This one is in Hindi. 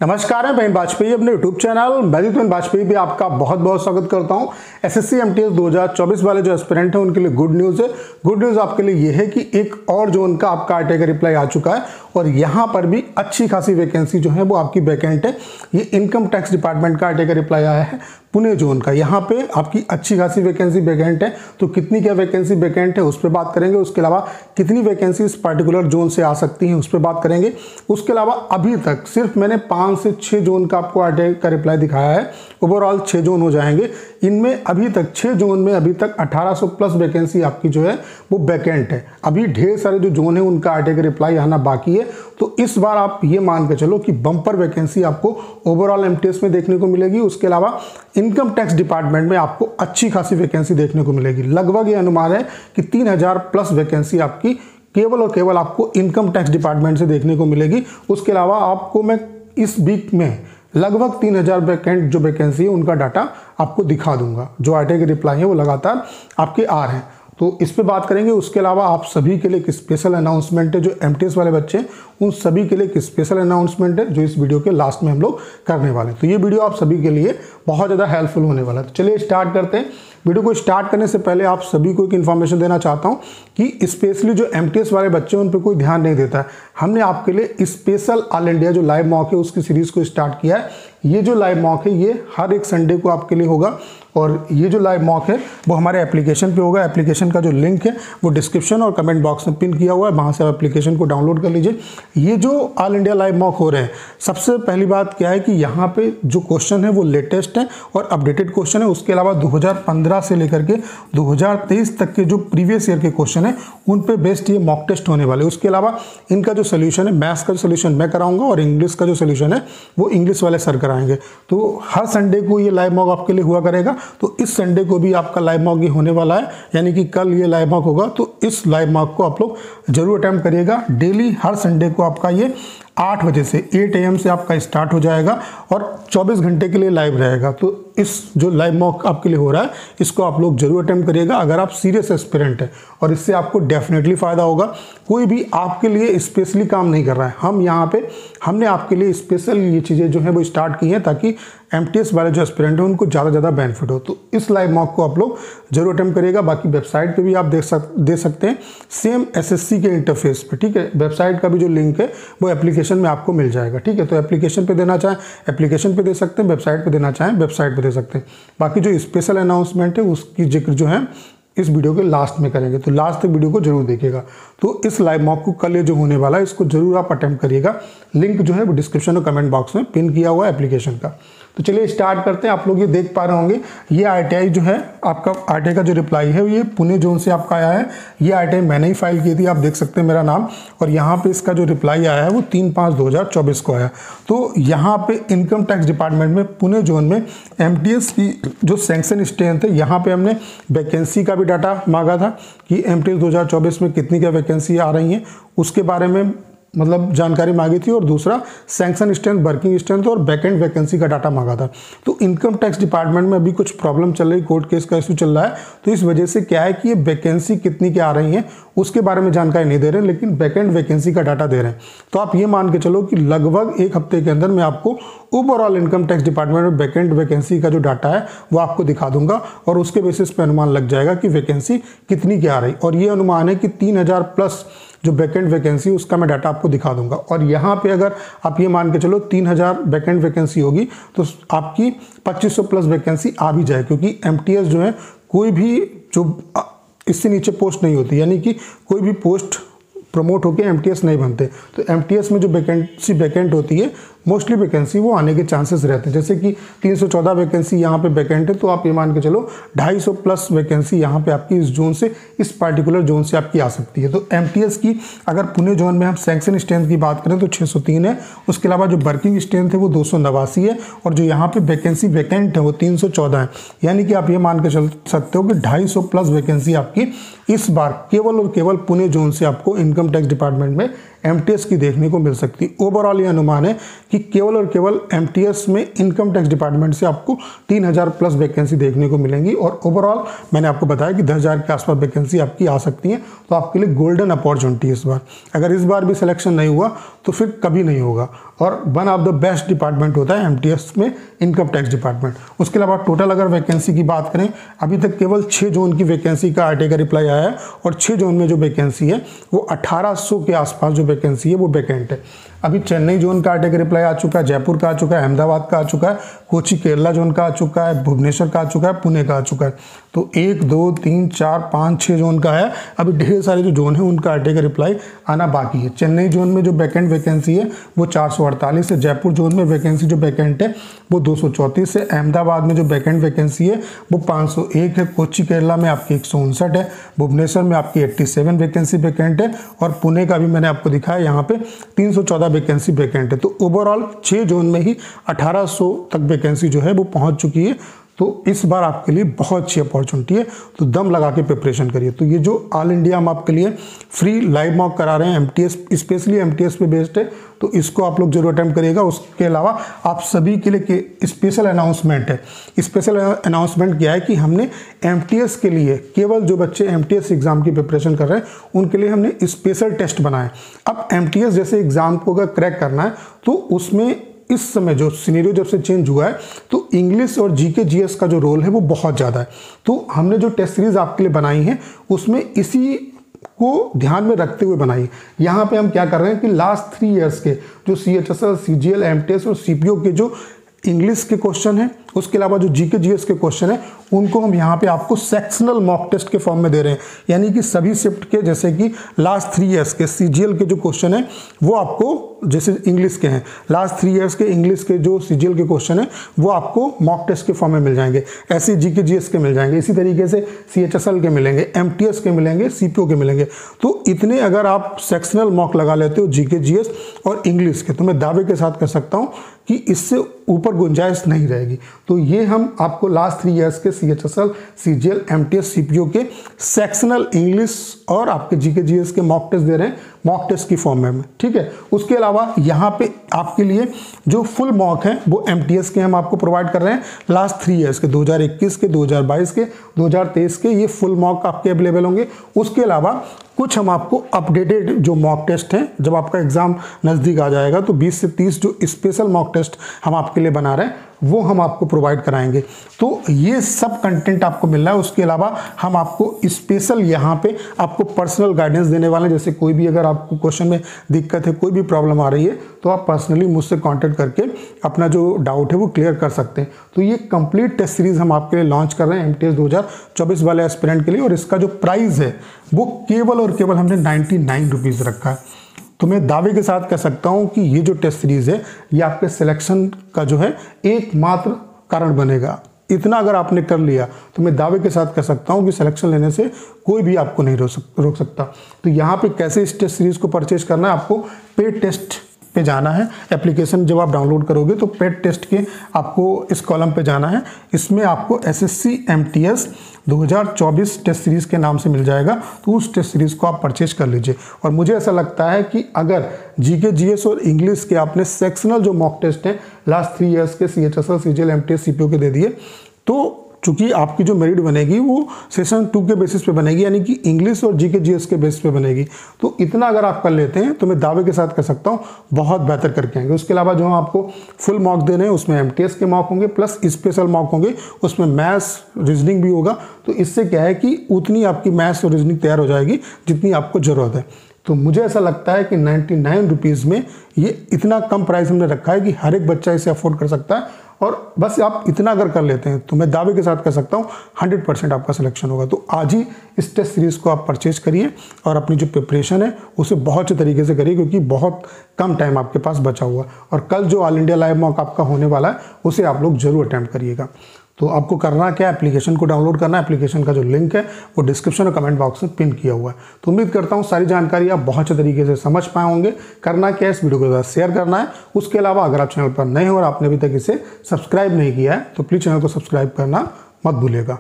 नमस्कार, मैं महेंद्र वाजपेयी अपने यूट्यूब चैनल महेंद्र वाजपेयी भी आपका बहुत बहुत स्वागत करता हूं। एसएससी एमटीएस 2024 वाले जो एस्पिरेंट हैं उनके लिए गुड न्यूज़ है। गुड न्यूज़ आपके लिए ये है कि एक और जोन का आपका आरटीआई का रिप्लाई आ चुका है और यहाँ पर भी अच्छी खासी वैकेंसी जो है वो आपकी वैकेंट है। ये इनकम टैक्स डिपार्टमेंट का आरटीआई का रिप्लाई आया है पुणे जोन का। यहाँ पे आपकी अच्छी खासी वैकेंसी वैकेंट है। तो कितनी क्या वैकेंसी वैकेंट है उस पर बात करेंगे। उसके अलावा कितनी वैकेंसी इस पर्टिकुलर जोन से आ सकती हैं उस पर बात करेंगे। उसके अलावा अभी तक सिर्फ मैंने 5 से 6 जोन का आपको आरटीआई का रिप्लाई दिखाया है। ओवरऑल 6 जोन हो जाएंगे। इनमें अभी तक 6 जोन में अभी तक 1800 प्लस वैकेंसी आपकी जो है वो वैकेंट है। अभी ढेर सारे जो जोन है उनका आरटीआई का रिप्लाई आना बाकी है। तो इस बार आप ये मान के चलो कि बम्पर वैकेंसी आपको ओवरऑल एमटीएस में देखने को मिलेगी। उसके अलावा इनकम टैक्स डिपार्टमेंट में आपको अच्छी खासी वैकेंसी देखने को मिलेगी। लगभग ये अनुमान है कि 3000 प्लस वैकेंसी आपकी केवल और केवल आपको इनकम टैक्स डिपार्टमेंट से देखने को मिलेगी। उसके अलावा आपको मैं इस वीक में लगभग 3000 वैकेंट जो वैकेंसी है उनका डाटा आपको दिखा दूंगा। जो आरटीआई के रिप्लाई है वो लगातार आपके आ रहे हैं, तो इस पे बात करेंगे। उसके अलावा आप सभी के लिए एक स्पेशल अनाउंसमेंट है। जो एमटीएस वाले बच्चे उन सभी के लिए एक स्पेशल अनाउंसमेंट है जो इस वीडियो के लास्ट में हम लोग करने वाले हैं। तो ये वीडियो आप सभी के लिए बहुत ज़्यादा हेल्पफुल होने वाला है। तो चलिए स्टार्ट करते हैं। वीडियो को स्टार्ट करने से पहले आप सभी को एक इन्फॉर्मेशन देना चाहता हूँ कि स्पेशली जो एमटीएस वाले बच्चे हैं उन पर कोई ध्यान नहीं देता है। हमने आपके लिए स्पेशल ऑल इंडिया जो लाइव मॉक है उसकी सीरीज़ को स्टार्ट किया है। ये जो लाइव मॉक है ये हर एक संडे को आपके लिए होगा और ये जो लाइव मॉक है वो हमारे एप्लीकेशन पे होगा। एप्लीकेशन का जो लिंक है वो डिस्क्रिप्शन और कमेंट बॉक्स में पिन किया हुआ है, वहाँ से आप एप्लीकेशन को डाउनलोड कर लीजिए। ये जो ऑल इंडिया लाइव मॉक हो रहे हैं, सबसे पहली बात क्या है कि यहाँ पे जो क्वेश्चन है वो लेटेस्ट है और अपडेटेड क्वेश्चन है। उसके अलावा 2015 से लेकर के 2023 तक के जो प्रीवियस ईयर के क्वेश्चन है उन पे बेस्ड ये मॉक टेस्ट होने वाले। उसके अलावा इनका जो सोल्यूशन है, मैथ्स का सोल्यूशन मैं कराऊंगा और इंग्लिश का जो सोल्यूशन है वो इंग्लिश वाले सर कराएंगे। तो हर संडे को ये लाइव मॉक आपके लिए हुआ करेगा। तो इस संडे को भी आपका लाइव मॉक ये होने वाला है, यानी कि कल ये लाइव मॉक होगा। तो इस लाइव मॉक को आप लोग जरूर अटेम्प्ट करिएगा। डेली हर संडे को आपका ये 8 बजे से 8 AM से आपका स्टार्ट हो जाएगा और 24 घंटे के लिए लाइव रहेगा। तो इस जो लाइव मॉक आपके लिए हो रहा है इसको आप लोग जरूर अटेम्प्ट करिएगा अगर आप सीरियस एस्पिरेंट है, और इससे आपको डेफिनेटली फ़ायदा होगा। कोई भी आपके लिए स्पेशली काम नहीं कर रहा है। हम यहाँ पे हमने आपके लिए स्पेशल ये चीज़ें जो है वो स्टार्ट की हैं ताकि एमटीएस वाले जो एस्पिरेंट हैं उनको ज़्यादा बेनिफिट हो। तो इस लाइव मॉक को आप लोग जरूर अटेम्प्ट करिएगा। बाकी वेबसाइट पे भी आप दे सकते हैं सेम एसएससी के इंटरफेस पे, ठीक है। वेबसाइट का भी जो लिंक है वो एप्लीकेशन में आपको मिल जाएगा, ठीक है। तो एप्लीकेशन पे देना चाहें एप्लीकेशन पे दे सकते हैं, वेबसाइट पे देना चाहें वेबसाइट पे दे सकते हैं। बाकी जो स्पेशल अनाउंसमेंट है उसकी जिक्र जो है इस वीडियो के लास्ट में करेंगे, तो लास्ट तक वीडियो को जरूर देखिएगा। तो इस लाइव मॉक को कल ये जो होने वाला है इसको जरूर आप अटेम्प्ट करिएगा। लिंक जो है वो डिस्क्रिप्शन और कमेंट बॉक्स में पिन किया हुआ है एप्लीकेशन का। तो चलिए स्टार्ट करते हैं। आप लोग ये देख पा रहे होंगे ये आरटीआई जो है आपका आरटीआई का जो रिप्लाई है ये पुणे जोन से आपका आया है। ये आरटीआई मैंने ही फाइल की थी, आप देख सकते हैं मेरा नाम, और यहाँ पे इसका जो रिप्लाई आया है वो 3/5/2024 को आया। तो यहाँ पे इनकम टैक्स डिपार्टमेंट में पुणे जोन में एमटीएस की जो सैंक्शन स्ट्रेंथ है, यहाँ पे हमने वैकेंसी का भी डाटा मांगा था कि एमटीएस 2024 में कितनी क्या वैकेंसी आ रही हैं उसके बारे में मतलब जानकारी मांगी थी, और दूसरा सैंक्शन स्ट्रेंथ, वर्किंग स्ट्रेंथ और बैकेंड वैकेंसी का डाटा मांगा था। तो इनकम टैक्स डिपार्टमेंट में अभी कुछ प्रॉब्लम चल रही, कोर्ट केस का इशू चल रहा है। तो इस वजह से क्या है कि ये वैकेंसी कितनी क्या आ रही हैं उसके बारे में जानकारी नहीं दे रहे हैं, लेकिन बैकेंड वैकेंसी का डाटा दे रहे हैं। तो आप ये मान के चलो कि लगभग 1 हफ्ते के अंदर मैं आपको ओवरऑल इनकम टैक्स डिपार्टमेंट में बैकेंड वैकेंसी का जो डाटा है वो आपको दिखा दूंगा, और उसके बेसिस पे अनुमान लग जाएगा कि वैकेंसी कितनी क्या आ रही। और ये अनुमान है कि 3000 प्लस जो बैकेंड वैकेंसी उसका मैं डाटा आपको दिखा दूंगा। और यहाँ पे अगर आप ये मान के चलो 3000 बैकेंड वैकेंसी होगी तो आपकी 2500 प्लस वैकेंसी आ भी जाए, क्योंकि एमटीएस जो है कोई भी जो इससे नीचे पोस्ट नहीं होती, यानी कि कोई भी पोस्ट प्रमोट होकर एमटीएस नहीं बनते। तो एमटीएस में जो वैकेंसी वैकेंट होती है मोस्टली वैकेंसी वो आने के चांसेस रहते हैं। जैसे कि 314 वैकेंसी यहाँ पे वैकेंट है, तो आप ये मान के चलो 250 प्लस वैकेंसी यहाँ पे आपकी इस जोन से, इस पार्टिकुलर जोन से आपकी आ सकती है। तो एमटीएस की अगर पुणे जोन में हम सैंक्शन स्ट्रेंथ की बात करें तो 603 है। उसके अलावा जो वर्किंग स्ट्रेंथ है वो 289 है, और जो यहाँ पे वैकेंसी वैकेंट है वो 314 है। यानी कि आप ये मान के चल सकते हो कि 250 प्लस वैकेंसी आपकी इस बार केवल और केवल पुणे जोन से आपको इनकम टैक्स डिपार्टमेंट में एमटीएस की देखने को मिल सकती है। ओवरऑल ये अनुमान है कि कि केवल और केवल एमटीएस में इनकम टैक्स डिपार्टमेंट से आपको 3000 प्लस वैकेंसी देखने को मिलेंगी और ओवरऑल मैंने आपको बताया कि 10,000 के आसपास वैकेंसी आपकी आ सकती है। तो आपके लिए गोल्डन अपॉर्चुनिटी इस बार। अगर इस बार भी सिलेक्शन नहीं हुआ तो फिर कभी नहीं होगा। और one of the best department होता है एमटीएस में इनकम टैक्स डिपार्टमेंट। उसके अलावा टोटल अगर वैकेंसी की बात करें, अभी तक केवल 6 जोन की वैकेंसी का आरटीआई का रिप्लाई आया है और 6 जोन में जो वैकेंसी है वो 1800 के आसपास जो वैकेंसी है वो वैकेंट है। अभी चेन्नई जोन का आरटीआई का रिप्लाई आ चुका है, जयपुर का आ चुका है, अहमदाबाद का आ चुका है, कोची केरला जोन का आ चुका है, भुवनेश्वर का आ चुका है, पुणे का आ चुका है। तो 1 2 3 4 5 6 जोन का है। अभी ढेर सारे जो जोन है उनका आरटीआई का रिप्लाई आना बाकी है। चेन्नई जोन में जो वैकेंट वैकेंसी है वो 448 है, जयपुर जोन में वैकेंसी जो वैकेंट है वो 234 है, अहमदाबाद में जो वैकेंट वैकेंसी है वो 501 है, कोची केरला में आपकी 159 है, भुवनेश्वर में आपकी 87 वैकेंसी वैकेंट है और पुणे का भी मैंने आपको दिखाया यहाँ पे 314 वैकेंसी वैकेंट है। तो ओवरऑल 6 जोन में ही 1800 तक वैकेंसी जो है वो पहुंच चुकी है। तो इस बार आपके लिए बहुत अच्छी अपॉर्चुनिटी है, तो दम लगा के प्रिपरेशन करिए। तो ये जो ऑल इंडिया हम आपके लिए फ्री लाइव मॉक करा रहे हैं एमटीएस, स्पेशली एमटीएस पे बेस्ड है, तो इसको आप लोग जरूर अटेम्प्ट करिएगा। उसके अलावा आप सभी के लिए स्पेशल अनाउंसमेंट है। स्पेशल अनाउंसमेंट क्या है कि हमने एमटीएस के लिए केवल जो बच्चे एमटीएस एग्जाम की प्रिपरेशन कर रहे हैं उनके लिए हमने स्पेशल टेस्ट बनाए। अब एमटीएस जैसे एग्जाम को अगर क्रैक करना है तो उसमें इस समय जो सिनेरियो जब से चेंज हुआ है तो इंग्लिश और जीके जीएस का जो रोल है वो बहुत ज़्यादा है। तो हमने जो टेस्ट सीरीज आपके लिए बनाई है उसमें इसी को ध्यान में रखते हुए बनाई। यहाँ पे हम क्या कर रहे हैं कि लास्ट 3 इयर्स के जो सीएचएसएल, सीजीएल, एमटीएस और सीपीओ के जो इंग्लिश के क्वेश्चन है, उसके अलावा जो जीके जीएस के क्वेश्चन है उनको हम यहाँ पे आपको सेक्शनल मॉक टेस्ट के फॉर्म में दे रहे हैं। यानी कि सभी शिफ्ट के, जैसे कि लास्ट 3 इयर्स के सीजीएल के जो क्वेश्चन है वो आपको, जैसे इंग्लिश के हैं, लास्ट 3 इयर्स के इंग्लिश के जो सीजीएल के क्वेश्चन है वो आपको मॉक टेस्ट के फॉर्म में मिल जाएंगे। ऐसे जीके जीएस के मिल जाएंगे, इसी तरीके से सीएचएसएल के मिलेंगे, एमटीएस के मिलेंगे, सीपीओ के मिलेंगे। तो इतने अगर आप सेक्शनल मॉक लगा लेते हो जीके जीएस और इंग्लिश के, तो मैं दावे के साथ कह सकता हूँ कि इससे ऊपर गुंजाइश नहीं रहेगी। तो ये हम आपको लास्ट 3 इयर्स के सीएचएसएल, सीजीएल, एमटीएस, सीपीओ के सेक्शनल इंग्लिश और आपके जीके जीएस के मॉक टेस्ट दे रहे हैं, मॉक टेस्ट की फॉर्म में, ठीक है। उसके अलावा यहाँ पे आपके लिए जो फुल मॉक है वो एमटीएस के हम आपको प्रोवाइड कर रहे हैं लास्ट 3 इयर्स के, 2021 के, 2022 के, 2023 के, ये फुल मॉक आपके अवेलेबल होंगे। उसके अलावा कुछ हम आपको अपडेटेड जो मॉक टेस्ट हैं, जब आपका एग्जाम नज़दीक आ जाएगा तो 20 से 30 जो स्पेशल मॉक टेस्ट हम आपके लिए बना रहे हैं वो हम आपको प्रोवाइड कराएंगे। तो ये सब कंटेंट आपको मिल रहा है। उसके अलावा हम आपको स्पेशल यहाँ पे आपको पर्सनल गाइडेंस देने वाले हैं। जैसे कोई भी अगर आपको क्वेश्चन में दिक्कत है, कोई भी प्रॉब्लम आ रही है, तो आप पर्सनली मुझसे कांटेक्ट करके अपना जो डाउट है वो क्लियर कर सकते हैं। तो ये कंप्लीट टेस्ट सीरीज हम आपके लिए लॉन्च कर रहे हैं एमटीएस 2024 वाले एस्पिरेंट के लिए, और इसका जो प्राइस है वो केवल और केवल हमने 99 रुपीज़ रखा है। तो मैं दावे के साथ कह सकता हूं कि ये जो टेस्ट सीरीज है ये आपके सिलेक्शन का जो है एकमात्र कारण बनेगा। इतना अगर आपने कर लिया तो मैं दावे के साथ कह सकता हूं कि सिलेक्शन लेने से कोई भी आपको नहीं रोक सकता। तो यहाँ पे कैसे इस टेस्ट सीरीज को परचेज करना है, आपको पेड टेस्ट पे जाना है। एप्लीकेशन जब आप डाउनलोड करोगे तो पेड टेस्ट के आपको इस कॉलम पे जाना है। इसमें आपको एसएससी एमटीएस 2024 टेस्ट सीरीज के नाम से मिल जाएगा, तो उस टेस्ट सीरीज को आप परचेज कर लीजिए। और मुझे ऐसा लगता है कि अगर जीके जीएस और इंग्लिश के आपने सेक्शनल जो मॉक टेस्ट हैं लास्ट 3 इयर्स के सीएचएसएल, सीजीएल, एमटीएस, सीपीओ के दे दिए, तो चूंकि आपकी जो मेरिट बनेगी वो सेशन 2 के बेसिस पे बनेगी, यानी कि इंग्लिश और जीके जीएस के बेसिस पे बनेगी। तो इतना अगर आप कर लेते हैं तो मैं दावे के साथ कह सकता हूँ बहुत बेहतर करके आएंगे। उसके अलावा जो हम आपको फुल मॉक दे रहे हैं उसमें एमटीएस के मॉक होंगे प्लस स्पेशल मॉक होंगे, उसमें मैथ्स, रीजनिंग भी होगा। तो इससे क्या है कि उतनी आपकी मैथ्स और रीजनिंग तैयार हो जाएगी जितनी आपको ज़रूरत है। तो मुझे ऐसा लगता है कि 99 रुपीज़ में ये इतना कम प्राइस हमने रखा है कि हर एक बच्चा इसे अफोर्ड कर सकता है। और बस आप इतना अगर कर लेते हैं तो मैं दावे के साथ कह सकता हूँ 100% आपका सिलेक्शन होगा। तो आज ही इस टेस्ट सीरीज़ को आप परचेज करिए और अपनी जो प्रिपरेशन है उसे बहुत अच्छे तरीके से करिए, क्योंकि बहुत कम टाइम आपके पास बचा हुआ। और कल जो ऑल इंडिया लाइव मॉक आपका होने वाला है उसे आप लोग जरूर अटेम्प्ट करिएगा। तो आपको करना क्या है, एप्लीकेशन को डाउनलोड करना है। एप्लीकेशन का जो लिंक है वो डिस्क्रिप्शन और कमेंट बॉक्स में पिन किया हुआ है। तो उम्मीद करता हूँ सारी जानकारी आप बहुत अच्छे तरीके से समझ पाए होंगे। करना क्या है, इस वीडियो को शेयर करना है। उसके अलावा अगर आप चैनल पर नए हो और आपने अभी तक इसे सब्सक्राइब नहीं किया है तो प्लीज़ चैनल को सब्सक्राइब करना मत भूलिएगा।